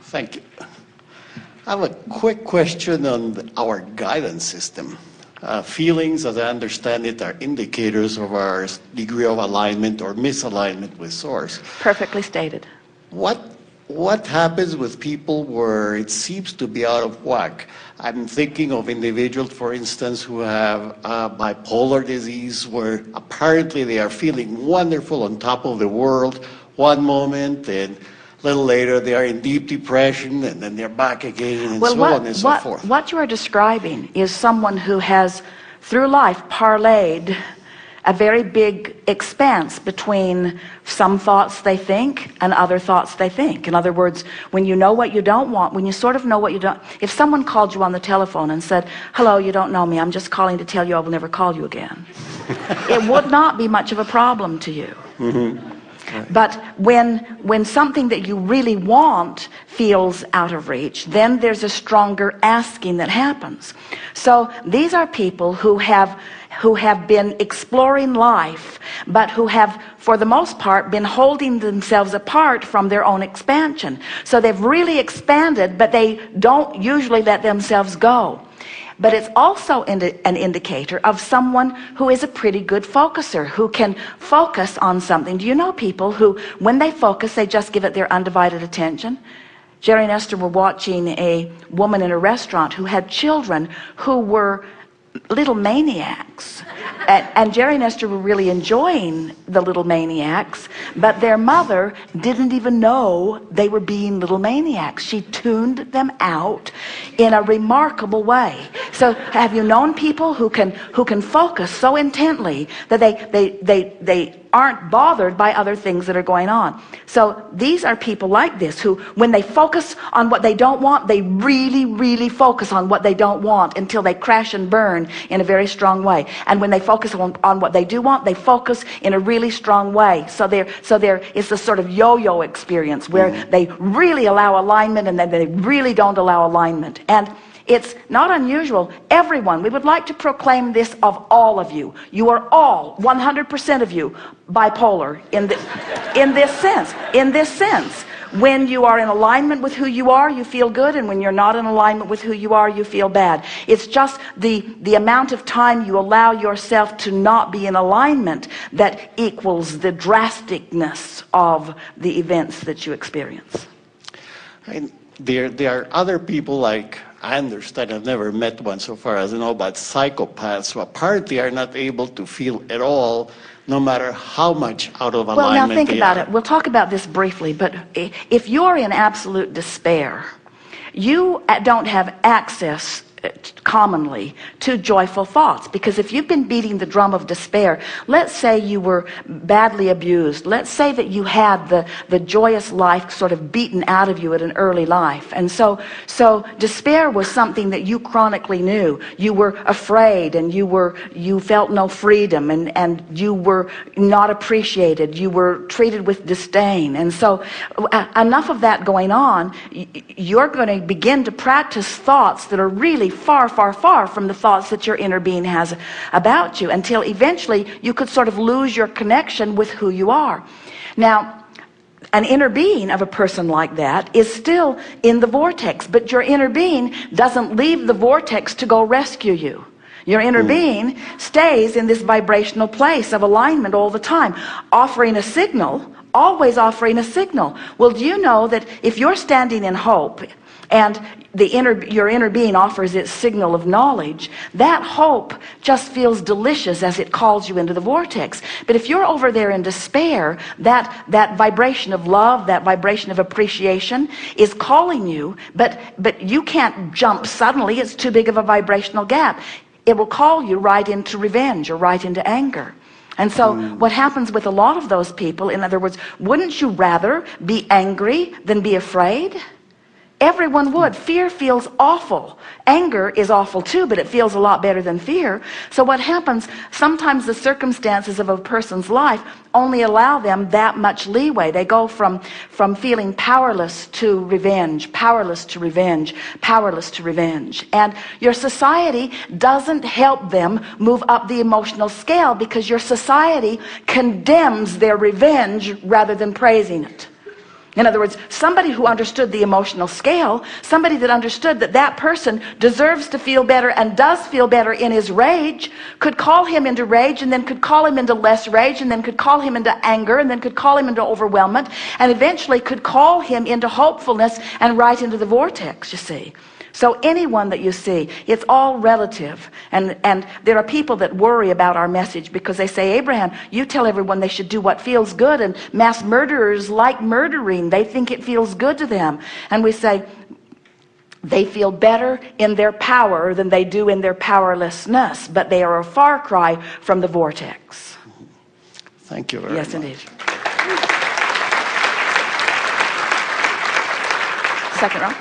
Thank you. I have a quick question on our guidance system. Feelings, as I understand it, are indicators of our degree of alignment or misalignment with source. Perfectly stated. What happens with people where it seems to be out of whack? I'm thinking of individuals, for instance, who have bipolar disease, where apparently they are feeling wonderful, on top of the world one moment, and a little later they are in deep depression, and then they're back again, and so on and so forth. What you are describing is someone who has, through life, parlayed a very big expanse between some thoughts they think and other thoughts they think. In other words, when you know what you don't want, when you sort of know what you don't, if someone called you on the telephone and said, hello, you don't know me, I'm just calling to tell you I will never call you again, it would not be much of a problem to you. Mm-hmm. Right. But when something that you really want feels out of reach, then there's a stronger asking that happens. So these are people who have been exploring life, but who have, for the most part, been holding themselves apart from their own expansion. So they've really expanded, but they don't usually let themselves go. But it's also an indicator of someone who is a pretty good focuser, who can focus on something. Do you know people who, when they focus, they just give it their undivided attention? Jerry and Esther were watching a woman in a restaurant who had children who were little maniacs. And Jerry and Esther were really enjoying the little maniacs, but their mother didn't even know they were being little maniacs. She tuned them out in a remarkable way. So have you known people who can focus so intently that they aren't bothered by other things that are going on? So these are people like this who, when they focus on what they don't want, they really focus on what they don't want until they crash and burn in a very strong way. And when they focus on what they do want, they focus in a really strong way. So there is this sort of yo-yo experience where they really allow alignment and then they really don't allow alignment. And it's not unusual. Everyone, we would like to proclaim this of all of you. You are all, 100% of you, bipolar in this sense. In this sense, when you are in alignment with who you are, you feel good, and when you're not in alignment with who you are, you feel bad. It's just the amount of time you allow yourself to not be in alignment that equals the drasticness of the events that you experience. And there are other people, like, I understand, I've never met one so far as I know, but psychopaths who apparently are not able to feel at all, no matter how much out of alignment they are. Well, now think about it. We'll talk about this briefly, but if you're in absolute despair, you don't have access commonly to joyful thoughts, because if you've been beating the drum of despair, let's say you were badly abused, let's say that you had the joyous life sort of beaten out of you at an early life, and so despair was something that you chronically knew. You were afraid, and you felt no freedom, and you were not appreciated, you were treated with disdain, and so enough of that going on, you're going to begin to practice thoughts that are really far from the thoughts that your inner being has about you, until eventually you could sort of lose your connection with who you are. Now, an inner being of a person like that is still in the vortex, but your inner being doesn't leave the vortex to go rescue you. Your inner being stays in this vibrational place of alignment all the time, offering a signal, always offering a signal. Well, do you know that if you're standing in hope, and your inner being offers its signal of knowledge, that hope just feels delicious as it calls you into the vortex. But if you're over there in despair, that vibration of love, that vibration of appreciation is calling you, but you can't jump suddenly. It's too big of a vibrational gap. It will call you right into revenge or right into anger. And so what happens with a lot of those people, in other words, wouldn't you rather be angry than be afraid? Everyone would. Fear feels awful. Anger is awful too, but it feels a lot better than fear. So what happens, sometimes the circumstances of a person's life only allow them that much leeway. They go from feeling powerless to revenge, powerless to revenge, powerless to revenge. And your society doesn't help them move up the emotional scale, because your society condemns their revenge rather than praising it. In other words, somebody who understood the emotional scale, somebody that understood that that person deserves to feel better and does feel better in his rage, could call him into rage, and then could call him into less rage, and then could call him into anger, and then could call him into overwhelmment, and eventually could call him into hopefulness and right into the vortex, you see. So anyone that you see, it's all relative. And there are people that worry about our message because they say, Abraham, you tell everyone they should do what feels good, and mass murderers like murdering. They think it feels good to them. And we say, they feel better in their power than they do in their powerlessness, but they are a far cry from the vortex. Thank you very much. Yes, indeed. Second row.